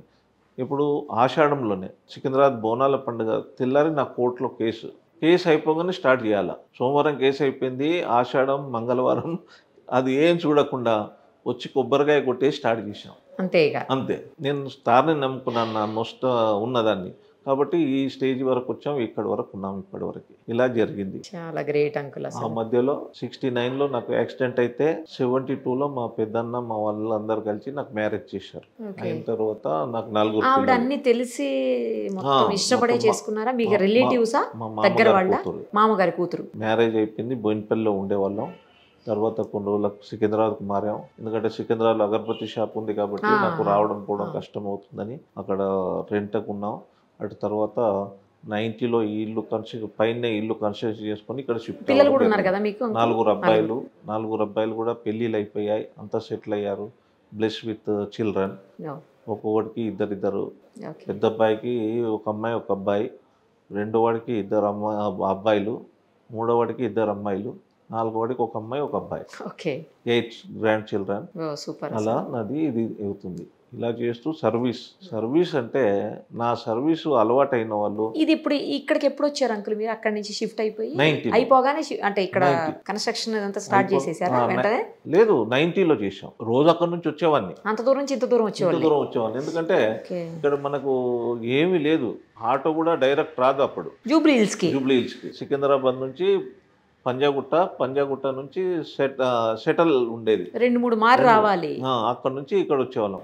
ఇప్పుడు ఆషాఢంలోనే సికింద్రాబాద్ బోనాల పండుగ తెల్లారి నా కోర్టులో కేసు అయిపోగానే స్టార్ట్ చేయాలి. సోమవారం కేసు అయిపోయింది, ఆషాఢం మంగళవారం అది ఏం చూడకుండా వచ్చి కొబ్బరికాయ కొట్టేసి స్టార్ట్ చేసాం. అంతే. నేను స్టార్ని నమ్ముకున్నాను, నా నొష్ట ఉన్నదాన్ని. కాబట్టి ఈ స్టేజ్ వరకు వచ్చాం, ఇక్కడి వరకు ఉన్నాం. ఇప్పటి వరకు ఇలా జరిగింది. చాలా గ్రేట్ అంకుల్. ఆ మధ్యలో 69లో నాకు యాక్సిడెంట్ అయితే 72లో మా పెద్దన్న మా వాళ్ళందరూ కలిసి నాకు మ్యారేజ్ చేశారు. అయిన తర్వాత నాకు 4 ఆవిడ అన్ని తెలిసి ఇష్టపడే చేసుకున్నారా? మీకు రిలేటివ్సా, దగ్గర వాళ్ళ? మామగారి కూతురు. మ్యారేజ్ అయిపోయింది, బోయినపల్లిలో ఉండేవాళ్ళం. తర్వాత కొన్ని రోజులకు సికింద్రాబాద్కు మారాం. ఎందుకంటే సికింద్రాబాద్లో అగరబత్తి షాప్ ఉంది కాబట్టి నాకు రావడం పోవడం కష్టం అవుతుందని అక్కడ రెంట్కు ఉన్నాం. అటు తర్వాత 90లో ఈ ఇల్లు పైన ఇల్లు కన్స్ట్రక్షన్ చేసుకొని ఇక్కడ షిఫ్ట్. 4 అబ్బాయిలు కూడా పెళ్ళిళ్ళు అయిపోయాయి, అంతా సెటిల్ అయ్యారు. Bless with children. ఒక్కొక్కడికి ఇద్దరు. పెద్ద అబ్బాయికి ఒక అమ్మాయి ఒక అబ్బాయి, రెండో వాడికి 2 అబ్బాయిలు, మూడో వాడికి 2 అమ్మాయిలు, 4 వాడికి ఒక అమ్మాయి ఒక అబ్బాయి. 8 గ్రాండ్ చిల్డ్రన్. అలా నాది ఇది అవుతుంది. ఇలా చేస్తూ సర్వీస్ అంటే నా సర్వీసు అలవాటైన వాళ్ళు. ఇది ఇప్పుడు ఇక్కడికి ఎప్పుడు వచ్చారు అంకుల్ మీరు? అక్కడి నుంచి షిఫ్ట్ అయిపోగానే అంటే ఇక్కడ కన్స్ట్రక్షన్ అంతా స్టార్ట్ చేసేసారా వెంటనే? లేదు, 90లో చేసాం. రోజు అక్కడ నుంచి వచ్చేవాడిని. అంత దూరం నుంచి ఇంత దూరం వచ్చేవాడిని. ఎందుకంటే ఇక్కడ మనకు ఏమీ లేదు, ఆటో కూడా డైరెక్ట్ రాదు అప్పుడు. జూబ్లీ హిల్స్కి సికింద్రాబాద్ నుంచి పంజాగుట్ట నుంచి సెటిల్ ఉండేది. 2-3 మార్లు రావాలి. అక్కడ నుంచి ఇక్కడ వచ్చేవాళ్ళం.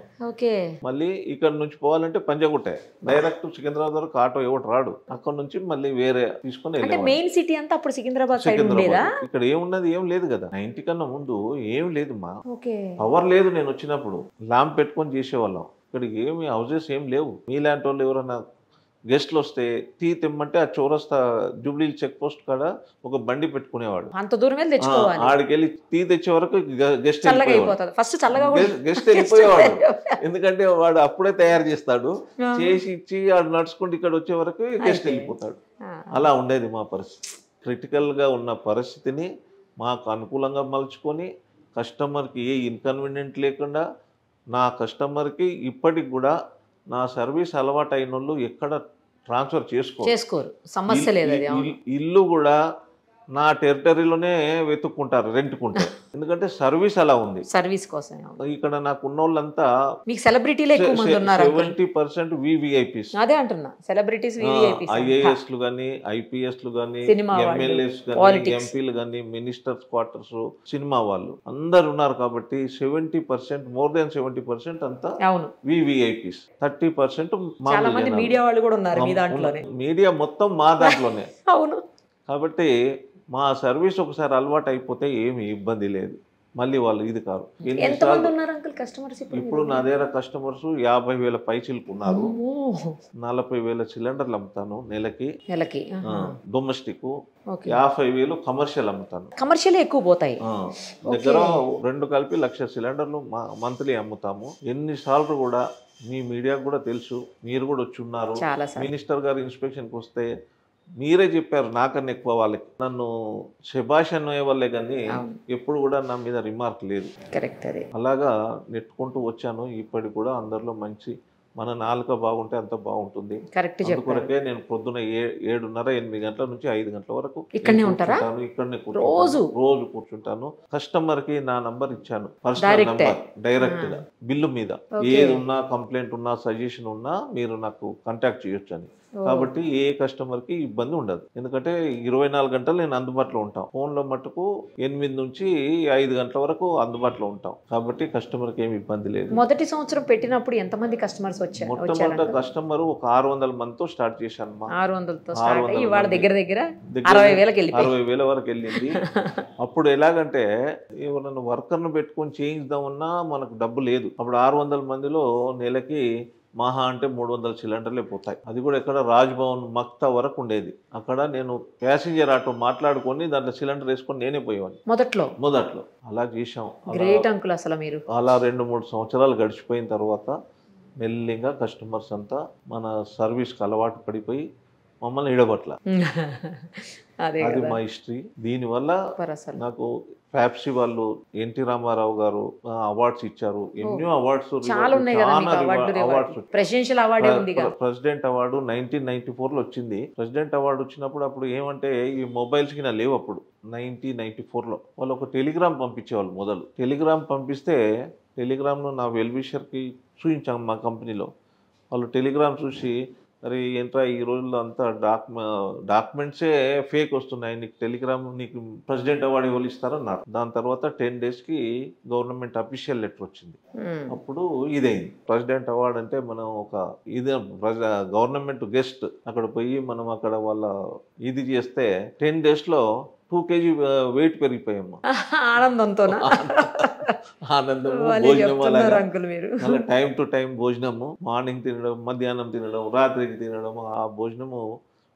మళ్ళీ ఇక్కడ నుంచి పోవాలంటే పంజాగుట్టే, డైరెక్ట్ సికింద్రాబాద్ వరకు ఆటో ఎవరు రాడు. అక్కడ నుంచి మళ్ళీ వేరే తీసుకుని మెయిన్ సిటీ అంతా అప్పుడు సికింద్రాబాద్ సైడ్ ఉండేదా? ఇక్కడ ఏమున్నది, ఏం లేదు కదా. 90 కన్నా ముందు ఏం లేదు మా పవర్ లేదు. నేను వచ్చినప్పుడు ల్యాంప్ పెట్టుకొని చేసేవాళ్ళం. ఇక్కడ ఏమి హౌసెస్ ఏం లేవు. మీలాంటి వాళ్ళు ఎవరన్నా గెస్ట్లు వస్తే టీ తెమ్మంటే ఆ చౌరస్తా జూబ్లీ చెక్ పోస్ట్ కాడ ఒక బండి పెట్టుకునేవాడు. అంత దూరం వెళ్ళి తెచ్చుకోవాలి. ఆడికి వెళ్ళి టీ తెచ్చే వరకు గెస్ట్ వెళ్ళిపోయేవాడు. ఎందుకంటే వాడు అప్పుడే తయారు చేస్తాడు, చేసి ఇచ్చి వాడు నడుచుకుంటూ ఇక్కడ వచ్చే వరకు గెస్ట్ వెళ్ళిపోతాడు. అలా ఉండేది మా పరిస్థితి. క్రిటికల్గా ఉన్న పరిస్థితిని మాకు అనుకూలంగా మలుచుకొని కస్టమర్కి ఏ ఇన్కన్వీనియంట్ లేకుండా నా కస్టమర్కి ఇప్పటికి కూడా నా సర్వీస్ అలవాటు అయిన వాళ్ళు ఎక్కడ ట్రాన్స్ఫర్ చేసుకోరు. సమస్య లేదు. ఇల్లు కూడా నా టెరిటరీలోనే వెతుక్కుంటారు రెంట్కుంటారు. ఎందుకంటే సర్వీస్ అలా ఉంది. సర్వీస్ కోసం ఇక్కడ నాకు ఉన్న వాళ్ళంతా మీకు సెలబ్రిటీలే ఎక్కువ మంది ఉన్నారు. 70% VVIPs. అదే అంటున్నా, సెలబ్రిటీస్ VVIPs. IASలు కానీ IPSలు కానీ MLAs కానీ ఎంపీలు కానీ మినిస్టర్స్ క్వార్టర్స్ సినిమా వాళ్ళు అందరు ఉన్నారు. కాబట్టి 70% మోర్ దాన్ 70% అంతా VVIPs. 30% చాలా మంది మీడియా వాళ్ళు కూడా ఉన్నారు మీ దాంట్లోనే. మీడియా మొత్తం మా దాంట్లోనే. అవును. కాబట్టి మా సర్వీస్ ఒకసారి అలవాటు అయిపోతే ఏమి ఇబ్బంది లేదు. మళ్ళీ వాళ్ళు ఇది కాదు. ఇప్పుడు నా దగ్గర కస్టమర్స్ 50,000 పైచిలకు ఉన్నారు. 40,000 సిలిండర్లు అమ్ముతాను నెలకి. Domestic 50,000 commercial అమ్ముతాను. కమర్షియల్ ఎక్కువ పోతాయి. దగ్గర 2 కలిపి 1,00,000 సిలిండర్లు మంత్లీ అమ్ముతాము. ఎన్నిసార్లు కూడా మీ మీడియాకు కూడా తెలుసు, మీరు కూడా వచ్చి ఉన్నారు. మినిస్టర్ గారు ఇన్స్పెక్షన్కి వస్తే మీరే చెప్పారు నాకన్నా ఎక్కువ వాళ్ళకి. నన్ను శభాష్ అనే వాళ్ళే కానీ ఎప్పుడు కూడా నా మీద రిమార్క్ లేదు. అలాగా నెట్టుకుంటూ వచ్చాను. ఇప్పటికి కూడా అందరిలో మంచి మన నాలుక బాగుంటే అంత బాగుంటుంది. అందుకొరకే నేను పొద్దున 7:30-8 గంటల నుంచి 5 గంటల వరకు ఇక్కడనే రోజు కూర్చుంటాను. కస్టమర్ కి నా నంబర్ ఇచ్చాను, పర్సనల్ నంబర్, డైరెక్ట్ గా బిల్లు మీద ఏది ఉన్నా కంప్లైంట్ ఉన్నా సజెషన్ ఉన్నా మీరు నాకు కాంటాక్ట్ చేయొచ్చు అని. కాబట్టి ఏ కస్టమర్కి ఇబ్బంది ఉండదు. ఎందుకంటే 24 గంటలు నేను అందుబాటులో ఉంటాం. ఫోన్లో మట్టుకు 8 నుంచి 5 గంటల వరకు అందుబాటులో ఉంటాం. కాబట్టి కస్టమర్కి ఏమి ఇబ్బంది లేదు. మొదటి సంవత్సరం పెట్టినప్పుడు ఎంతమంది కస్టమర్స్ మొట్టమొదటి కస్టమర్ ఒక 600 మందితో స్టార్ట్ చేశాను. 600తో స్టార్ట్ అయ్యి వాళ్ళ దగ్గర 60,000 వరకు వెళ్ళింది. అప్పుడు ఎలాగంటే ఎవరైనా వర్కర్ను పెట్టుకొని చేయించుదామన్నా మనకు డబ్బు లేదు. అప్పుడు 600 మందిలో నెలకి మహా అంటే 300 సిలిండర్లే పోతాయి. అది కూడా ఎక్కడ రాజ్భవన్ మక్తా వరకు ఉండేది. అక్కడ నేను ప్యాసింజర్ ఆటో మాట్లాడుకొని దాంట్లో సిలిండర్ వేసుకొని నేనే పోయేవాడిని మొదట్లో. అలా చేశాం. గ్రేట్ అంకుల్ అసలు మీరు. అలా 2-3 సంవత్సరాలు గడిచిపోయిన తర్వాత మెల్లిగా కస్టమర్స్ అంతా మన సర్వీస్కి అలవాటు పడిపోయి మమ్మల్ని ఇడబట్ల. అది మా హిస్టరీ. దీనివల్ల నాకు ఫ్యాప్సీ వాళ్ళు ఎన్టీ రామారావు గారు అవార్డ్స్ ఇచ్చారు. ఎన్నో అవార్డ్స్, ప్రెసిడెంట్ అవార్డు 1994లో వచ్చింది. ప్రెసిడెంట్ అవార్డు వచ్చినప్పుడు అప్పుడు ఏమంటే ఈ మొబైల్స్ కి లేవు. అప్పుడు 1994లో వాళ్ళు ఒక టెలిగ్రామ్ పంపించేవాళ్ళు. మొదలు టెలిగ్రామ్ పంపిస్తే టెలిగ్రామ్ను నా వెల్విషర్కి చూపించాం మా కంపెనీలో. వాళ్ళు టెలిగ్రామ్ చూసి అరే ఏంట్రా ఈ రోజుల్లో అంతా డాక్యుమెంట్సే ఫేక్ వస్తున్నాయి, నీకు టెలిగ్రామ్ నీకు ప్రెసిడెంట్ అవార్డు ఎవరు ఇస్తారన్నారు. దాని తర్వాత 10 డేస్కి గవర్నమెంట్ అఫీషియల్ లెటర్ వచ్చింది. అప్పుడు ఇదైంది. ప్రెసిడెంట్ అవార్డు అంటే మనం ఒక ఇది గవర్నమెంట్ గెస్ట్ అక్కడ పోయి మనం అక్కడ వాళ్ళ ఇది చేస్తే 10 డేస్లో 2 kg వెయిట్ పెరిగిపోయాము. ఆనందము, భోజనము, అలా టైం టు టైం భోజనము, మార్నింగ్ తినడం, మధ్యాహ్నం తినడం, రాత్రికి తినడం. ఆ భోజనము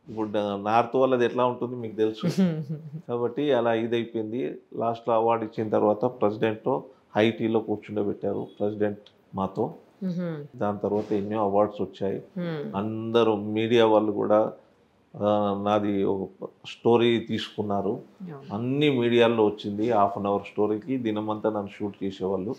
ఇప్పుడు నార్త్ వాళ్ళది ఎట్లా ఉంటుంది మీకు తెలుసు. కాబట్టి అలా ఇదైపోయింది. లాస్ట్లో అవార్డు ఇచ్చిన తర్వాత ప్రెసిడెంట్ ఐటీలో కూర్చుండబెట్టారు ప్రెసిడెంట్ మాతో. దాని తర్వాత ఎన్నో అవార్డ్స్ వచ్చాయి. అందరూ మీడియా వాళ్ళు కూడా నాది ఒక స్టోరీ తీసుకున్నారు. అన్ని మీడియాల్లో వచ్చింది. 1/2 అవర్ స్టోరీకి దినమంతా నన్ను షూట్ చేసేవాళ్ళు.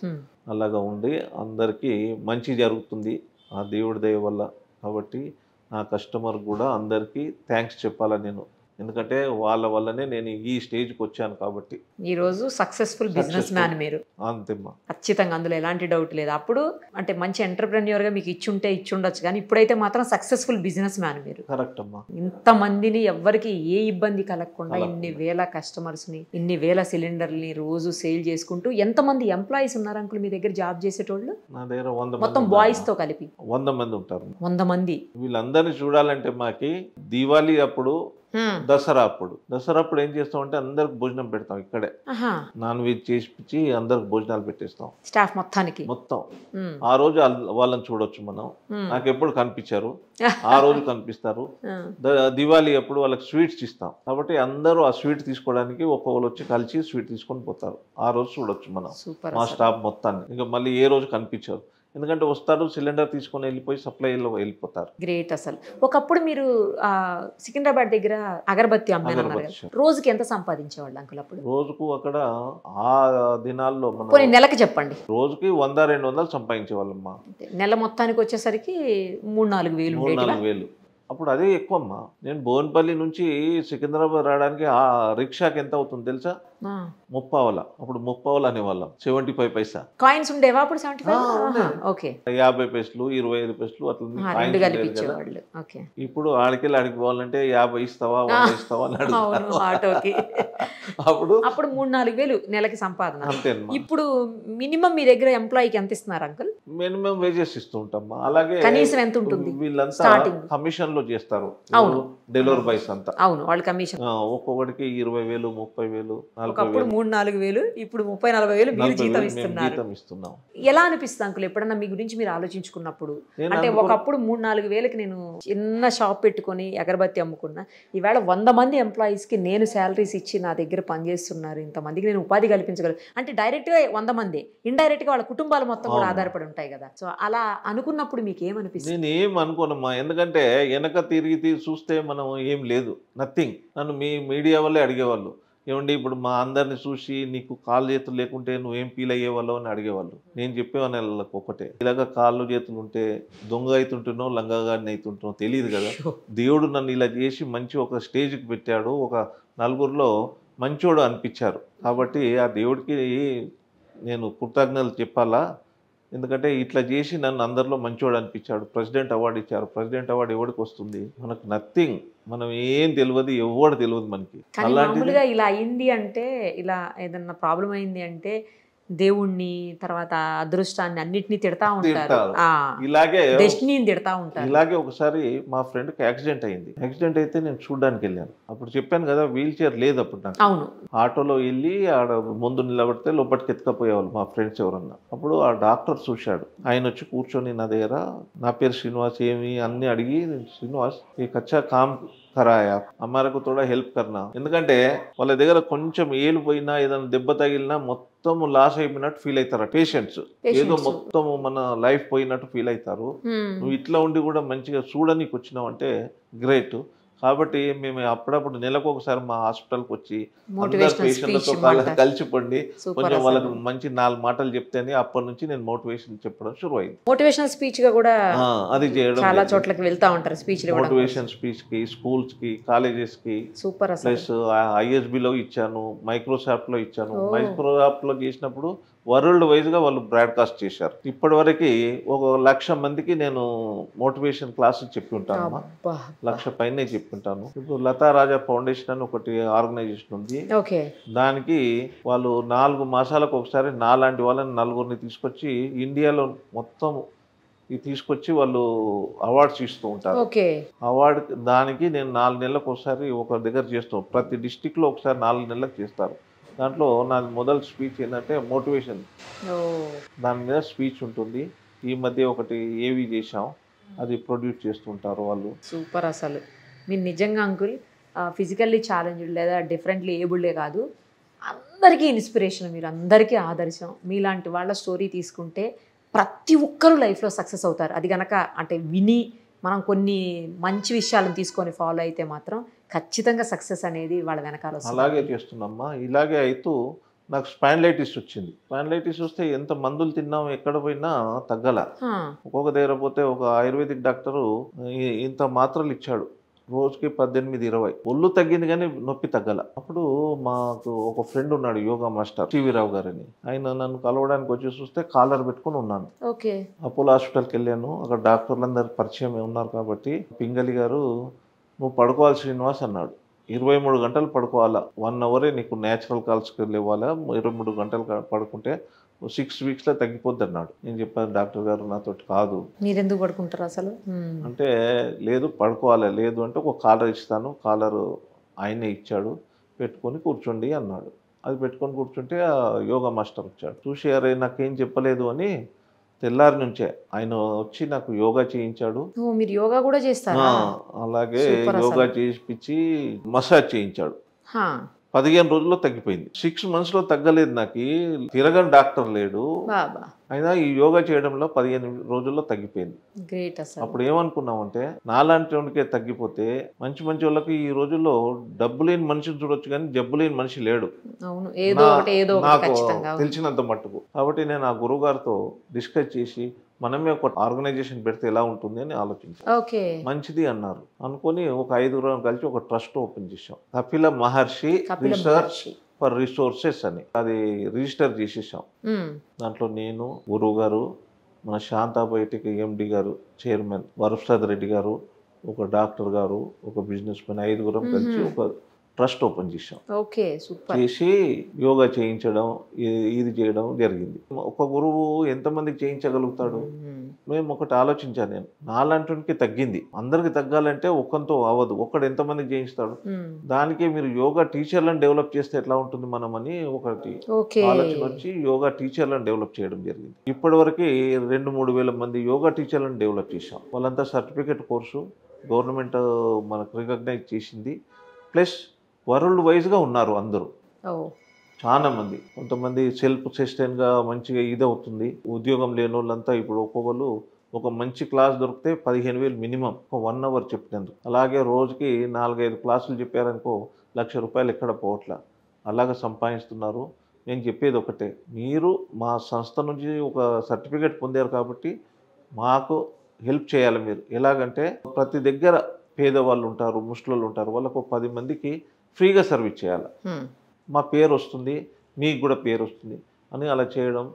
అలాగా ఉండి అందరికీ మంచి జరుగుతుంది ఆ దేవుడి దయ వల్ల. కాబట్టి నా కస్టమర్ కూడా అందరికీ థ్యాంక్స్ చెప్పాలని నేను, ఎందుకంటే వాళ్ళ వల్లనే నేను ఈ స్టేజ్కి వచ్చాను. కాబట్టి ఈరోజు సక్సెస్ఫుల్ బిజినెస్ మ్యాన్ మీరు. అంతేమ్మా, ఖచ్చితంగా అందులో ఎలాంటి డౌట్ లేదు. అప్పుడు అంటే మంచి ఎంటర్ప్రెన్యూర్గా మీకు ఇచ్చుండొచ్చు, కానీ ఇప్పుడైతే మాత్రం సక్సెస్ఫుల్ బిజినెస్ మ్యాన్ మీరు. కరెక్ట్ అమ్మా. ఇంతమందిని ఎవ్వరికి ఏ ఇబ్బంది కలగకుండా ఇన్ని వేల కస్టమర్స్ని, ఇన్ని వేల సిలిండర్ని రోజు సేల్ చేసుకుంటూ ఎంతమంది ఎంప్లాయీస్ ఉన్నారు అంకుల్ మీ దగ్గర జాబ్ చేసేటోళ్ళు? నా దగ్గర 100 మొత్తం బాయ్స్ తో కలిపి 100 మంది ఉంటారు. 100 మంది. వీళ్ళందరినీ చూడాలంటే మాకి దీవాళీ అప్పుడు, దసరా అప్పుడు ఏం చేస్తాం అంటే అందరికి భోజనం పెడతాం. ఇక్కడే నాన్ వెజ్ చేసి అందరికి భోజనాలు పెట్టేస్తాం స్టాఫ్ మొత్తం. ఆ రోజు వాళ్ళని చూడొచ్చు మనం. నాకు ఎప్పుడు కనిపించారు, ఆ రోజు కనిపిస్తారు. దివాళీ అప్పుడు వాళ్ళకి స్వీట్స్ ఇస్తాం. కాబట్టి అందరూ ఆ స్వీట్ తీసుకోవడానికి ఒక్కొక్కరు వచ్చి కలిసి స్వీట్ తీసుకొని పోతారు. ఆ రోజు చూడొచ్చు మనం మా స్టాఫ్ మొత్తాన్ని. ఇంకా మళ్ళీ ఏ రోజు కనిపించారు, ఎందుకంటే వస్తారు సిలిండర్ తీసుకొని వెళ్ళిపోయి సప్లైలో వెళ్ళిపోతారు. గ్రేట్. అసలు ఒకప్పుడు మీరు సికింద్రాబాద్ దగ్గర అగరబత్తి అమ్మారు, రోజుకి ఎంత సంపాదించేవాళ్ళు అంకుల్ అప్పుడు? రోజుకు అక్కడ ఆ దినాల్లో నెలకి చెప్పండి. రోజుకి 100-200 సంపాదించేవాళ్ళమ్మా. నెల మొత్తానికి వచ్చేసరికి 3-4 వేలు. అప్పుడు అదే ఎక్కువ అమ్మా. నేను బోన్పల్లి నుంచి సికింద్రాబాద్ రావడానికి ఆ రిక్షాకి ఎంత అవుతుంది తెలుసా? 30 పావలా. అప్పుడు 30 పావలా అనేవాళ్ళం. 75 పైసా కాయిన్స్ ఉండేవా అప్పుడు? 75. ఓకే. 50 పైసలు, 25 పైసలు అట్లా. ఇప్పుడు ఆడికి పోవాలంటే 50 ఇస్తావా, 100 ఇస్తావా అని అడుగుతారు. అప్పుడు 3-4 వేలు నెలకి సంపాదన. అంతే. ఇప్పుడు మినిమం మీ దగ్గర ఎంప్లాయీకి ఎంత ఇస్తున్నారు అంకుల్? మినిమం వేజెస్ ఇస్తూ ఉంటామ్మా. అలాగే కనీసం ఎంత ఉంటుంది? వీళ్ళంతా కమిషన్ లో చేస్తారు. డెలివరీ బాయ్స్ అంతా. అవును, వాళ్ళ కమిషన్ ఒక్కొక్కడికి 20,000, 30,000, 40,000, 3-4 వేలు. ఇప్పుడు 30-40 వేలు మీరు జీతం ఇస్తున్నాం. ఎలా అనిపిస్తుంది అంకుల్ ఎప్పుడన్నా మీ గురించి మీరు ఆలోచించుకున్నప్పుడు? అంటే ఒకప్పుడు 3-4 వేలకి నేను చిన్న షాప్ పెట్టుకొని అగరబత్తి అమ్ముకున్నా, ఈవేళ 100 మంది ఎంప్లాయీస్ కి నేను శాలరీస్ ఇచ్చి నా దగ్గర పనిచేస్తున్నారు. ఇంతమందికి నేను ఉపాధి కల్పించగలను అంటే డైరెక్ట్ గా 100 మంది, ఇండైరెక్ట్ గా వాళ్ళ కుటుంబాలు మొత్తం కూడా ఆధారపడి ఉంటాయి కదా. సో అలా అనుకున్నప్పుడు మీకు ఏమనిపిస్తుంది? నేను ఏం అనుకోనమ్మా, ఎందుకంటే వెనక తిరిగి చూస్తే మనం ఏం లేదు, నథింగ్. నన్ను మీ మీడియా వల్లే అడిగేవాళ్ళు, ఏమండి ఇప్పుడు మా అందరిని చూసి నీకు కాళ్ళు చేతులు లేకుంటే నువ్వేం ఫీల్ అయ్యేవాళ్ళు అని అడిగేవాళ్ళు. నేను చెప్పేవాళ్ళకి వాళ్ళకి ఒకటే, ఇలాగ కాళ్ళు చేతులు ఉంటే దొంగ అవుతుంటునో లంగగాడిని అవుతుంటునో తెలియదు కదా. దేవుడు నన్ను ఇలా చేసి మంచి ఒక స్టేజ్కి పెట్టాడు, ఒక నలుగురిలో మంచోడు అనిపించారు. కాబట్టి ఆ దేవుడికి నేను కృతజ్ఞతలు చెప్పాలా. ఎందుకంటే ఇట్లా చేసి నన్ను అందరిలో మంచివాడు అనిపించాడు. ప్రెసిడెంట్ అవార్డు ఇచ్చారు. ప్రెసిడెంట్ అవార్డు ఎవరికి వస్తుంది? మనకు నథింగ్, మనం ఏం తెలియదు, ఎవడు తెలియదు మనకి. కానీ మామూలుగా ఇలా అయింది అంటే, ఇలా ఏదన్నా ప్రాబ్లం అయింది అంటే దేవుణ్ణి, తర్వాత అదృష్టాన్ని అన్నిటినీ తిడతా ఉంటారు, ఇలాగే డెస్టినీని తిడతా ఉంటారు. ఇలాగే ఒకసారి మా ఫ్రెండ్కి యాక్సిడెంట్ అయింది. యాక్సిడెంట్ అయితే నేను చూడడానికి వెళ్ళాను. అప్పుడు చెప్పాను కదా వీల్ చైర్ లేదు అప్పుడు నాకు. అవును. ఆటోలో వెళ్ళి ఆడ ముందు నిలబడితే లోపలికి ఎత్తుకపోయేవాళ్ళు మా ఫ్రెండ్స్ ఎవరన్నా. అప్పుడు ఆ డాక్టర్ చూశాడు. ఆయన వచ్చి కూర్చొని నా దగ్గర, నా పేరు శ్రీనివాస్, ఏమి అన్ని అడిగి, శ్రీనివాస్ ఈ కచ్చా కామ్ కరాయా అమ్మారకు తోడా హెల్ప్ కర్నా. ఎందుకంటే వాళ్ళ దగ్గర కొంచెం ఏలు పోయినా ఏదైనా దెబ్బ తగిలినా మొత్తం లాస్ అయిపోయినట్టు ఫీల్ అవుతారు పేషెంట్స్. ఏదో మొత్తం మన లైఫ్ పోయినట్టు ఫీల్ అవుతారు. నువ్వు ఇట్లా ఉండి కూడా మంచిగా చూడనీకి వచ్చినావు అంటే గ్రేట్. కాబట్టి మేము అప్పుడప్పుడు నెలకు ఒకసారి మా హాస్పిటల్కి వచ్చి పేషెంట్లతో కలిసిపోండి, కొంచెం వాళ్ళకి మంచి 4 మాటలు చెప్తేనే అప్పటి నుంచి నేను మోటివేషన్ చెప్పడం షురు అయింది. మోటివేషనల్ స్పీచ్ గా కూడా అది చేయడం, చాలా చోట్లకి వెళ్తా ఉంటారు స్పీచ్. మోటివేషన్ స్పీచ్ కి, స్కూల్స్ కి, కాలేజెస్ కి. సూపర్. ప్లస్ ISB లో ఇచ్చాను, మైక్రోసాఫ్ట్ లో ఇచ్చాను. మైక్రోసాఫ్ట్ లో చేసినప్పుడు వరల్డ్ వైజ్ గా వాళ్ళు బ్రాడ్కాస్ట్ చేశారు. ఇప్పటి వరకు 1,00,000 మందికి నేను మోటివేషన్ క్లాసులు చెప్పి ఉంటాను. 1,00,000 పైనే చెప్పి ఉంటాను. ఇప్పుడు లతా రాజా ఫౌండేషన్ అని ఒకటి ఆర్గనైజేషన్ ఉంది. దానికి వాళ్ళు 4 మాసాలకు ఒకసారి నాలాంటి వాళ్ళని 4గురిని తీసుకొచ్చి ఇండియాలో మొత్తం తీసుకొచ్చి వాళ్ళు అవార్డ్స్ ఇస్తూ ఉంటారు. అవార్డు దానికి నేను 4 నెలలకు ఒకసారి ఒక దగ్గర చేస్తాను. ప్రతి డిస్టిక్ లో ఒకసారి 4 నెలలకు చేస్తారు. దాంట్లో నాది మొదటి స్పీచ్ ఏంటంటే మోటివేషన్, దాని మీద స్పీచ్ ఉంటుంది. ఈ మధ్య ఒకటి ఏవి చేసాం, అది ప్రొడ్యూస్ చేస్తుంటారు వాళ్ళు. సూపర్. అసలు మీరు నిజంగా అంకుల్ ఫిజికల్లీ ఛాలెంజ్డ్ లేదా డిఫరెంట్లీ ఏబుల్డే కాదు, అందరికీ ఇన్స్పిరేషన్, మీరు అందరికీ ఆదర్శం. మీలాంటి వాళ్ళ స్టోరీ తీసుకుంటే ప్రతి ఒక్కరూ లైఫ్లో సక్సెస్ అవుతారు. అది కనుక అంటే విని మనం కొన్ని మంచి విషయాలను తీసుకొని ఫాలో అయితే మాత్రం ఖచ్చితంగా సక్సెస్ అనేది వాళ్ళ వెనకాల వస్తుంది. అలాగే చేస్తున్నామ్మా. ఇలాగే అయితే నాకు స్పాండిలైటిస్ వచ్చింది. స్పాండిలైటిస్ వస్తే ఎంత మందులు తిన్నాం, ఎక్కడ పోయినా తగ్గల. ఒక్కొక్క దగ్గర పోతే ఒక ఆయుర్వేదిక్ డాక్టరు ఇంత మాత్రలు ఇచ్చాడు, రోజుకి 18-20. ఒళ్ళు తగ్గింది కానీ నొప్పి తగ్గల. అప్పుడు మాకు ఒక ఫ్రెండ్ ఉన్నాడు, యోగా మాస్టర్ టీవీ రావు గారని. ఆయన నన్ను కలవడానికి వచ్చి చూస్తే కాలర్ పెట్టుకుని ఉన్నాను. అపోలో హాస్పిటల్కి వెళ్ళాను. అక్కడ డాక్టర్లందరూ పరిచయం ఉన్నారు కాబట్టి పింగళి గారు, నువ్వు పడుకోవాలి శ్రీనివాస్ అన్నాడు. 23 గంటలు పడుకోవాలా, 1 అవరే నీకు న్యాచురల్ కాల్స్కి లేవాలా, 23 గంటలు పడుకుంటే 6 వీక్స్లో తగ్గిపోద్ది అన్నాడు. నేను చెప్పాను డాక్టర్ గారు నాతో కాదు, మీరెందుకు పడుకుంటారు అసలు అంటే, లేదు పడుకోవాలి, లేదు అంటే ఒక కాలర్ ఇస్తాను, కాలర్ ఆయనే ఇచ్చాడు, పెట్టుకొని కూర్చోండి అన్నాడు. అది పెట్టుకొని కూర్చుంటే ఆ యోగా మాస్టర్ వచ్చాడు. చూసి అరే నాకేం చెప్పలేదు అని తెల్లారి నుంచే ఆయన వచ్చి నాకు యోగా చేయించాడు. మీరు యోగా కూడా చేస్తారా? అలాగే యోగా చేయించి మసాజ్ చేయించాడు. 15 రోజుల్లో తగ్గిపోయింది. 6 monthsలో తగ్గలేదు. నాకు తిరగని డాక్టర్ లేడు, అయినా ఈ యోగా చేయడంలో 15 రోజుల్లో తగ్గిపోయింది. అప్పుడు ఏమనుకున్నామంటే నాలాంటి వాడికే తగ్గిపోతే మంచి మంచి వాళ్ళకి ఈ రోజుల్లో డబ్బు లేని మనిషిని చూడొచ్చు కానీ జబ్బు లేని మనిషి లేడు, నాకు తెలిసినంత మట్టుకు. కాబట్టి నేను ఆ గురువు గారితో డిస్కస్ చేసి మనమే ఒక ఆర్గనైజేషన్ పెడితే ఎలా ఉంటుంది అని ఆలోచించాను. మంచిది అన్నారు. అనుకుని ఒక 5 కలిసి ఒక ట్రస్ట్ ఓపెన్ చేసాం, కపిల మహర్షి రీసెర్చ్ ఫర్ రిసోర్సెస్ అని. అది రిజిస్టర్ చేసేసాం. దాంట్లో నేను, గురువు గారు, మన శాంతాబయోటిక్ MD గారు చైర్మన్, వరప్రసాద్ రెడ్డి గారు, ఒక డాక్టర్ గారు, ఒక బిజినెస్ మ్యాన్, 5 కలిసి ఒక ట్రస్ట్ ఓపెన్ చేసాం. చేసి యోగా చేయించడం, ఇది చేయడం జరిగింది. ఒక గురువు ఎంతమందికి చేయించగలుగుతాడు? మేము ఒకటి ఆలోచించాను నేను, నాలాంటి తగ్గింది, అందరికి తగ్గాలంటే ఒక్కంతో అవ్వదు, ఒక్కడు ఎంతమందికి చేయిస్తాడు? దానికే మీరు యోగా టీచర్లను డెవలప్ చేస్తే ఎట్లా ఉంటుంది మనం అని ఒకటి ఆలోచన వచ్చి యోగా టీచర్లను డెవలప్ చేయడం జరిగింది. ఇప్పటివరకు 2-3 వేల మంది యోగా టీచర్లను డెవలప్ చేశాం. వాళ్ళంతా సర్టిఫికేట్ కోర్సు గవర్నమెంట్ మనకు రికగ్నైజ్ చేసింది. ప్లస్ వరల్డ్ వైజ్గా ఉన్నారు అందరూ, చాలా మంది. కొంతమంది సెల్ఫ్ సస్టైన్గా మంచిగా ఇదవుతుంది. ఉద్యోగం లేని వాళ్ళంతా ఇప్పుడు ఒక్కొక్కరు ఒక మంచి క్లాస్ దొరికితే 15,000 మినిమం, ఒక 1 అవర్ చెప్పినందుకు. అలాగే రోజుకి 4-5 క్లాసులు చెప్పారనుకో ₹1,00,000 ఎక్కడ పోవట్లా, అలాగే సంపాదిస్తున్నారు. నేను చెప్పేది ఒకటే, మీరు మా సంస్థ నుంచి ఒక సర్టిఫికేట్ పొందారు కాబట్టి మాకు హెల్ప్ చేయాలి. మీరు ఎలాగంటే ప్రతి దగ్గర పేదవాళ్ళు ఉంటారు, ముస్లింలు ఉంటారు, వాళ్ళకు 10 మందికి ఫ్రీగా సర్వీస్ చేయాలి. మా పేరు వస్తుంది, మీకు కూడా పేరు వస్తుంది అని అలా చేయడం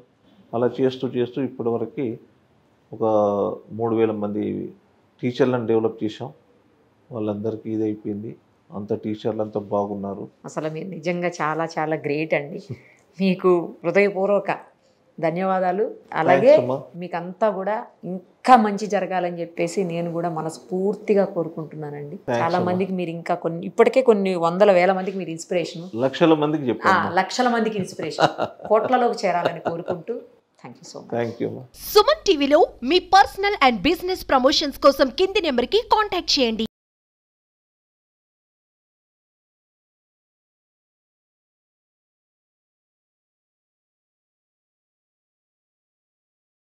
అలా చేస్తూ చేస్తూ ఇప్పటివరకు ఒక 3,000 మంది టీచర్లను డెవలప్ చేసాం. వాళ్ళందరికీ ఇది అయిపోయింది. అంత టీచర్లు అంతా బాగున్నారు. అసలు మీరు నిజంగా చాలా చాలా గ్రేట్ అండి. మీకు హృదయపూర్వక ధన్యవాదాలు. అలాగే మీకంతా కూడా ఇంకా మంచి జరగాలని చెప్పేసి నేను కూడా మనస్ఫూర్తిగా కోరుకుంటున్నానండి. చాలా మందికి మీరు ఇంకా ఇప్పటికే కొన్ని వందల వేల మందికి మీరు ఇన్స్పిరేషన్, లక్షల మందికి చెప్పాను, లక్షల మందికి ఇన్స్పిరేషన్, కోట్లలోకి చేరాలని కోరుకుంటూ thank you so much. Thank you. Suman టీవీలో మీ పర్సనల్ అండ్ బిజినెస్ ప్రమోషన్స్ కోసం కింది నెంబర్కి కాంటాక్ట్ చేయండి.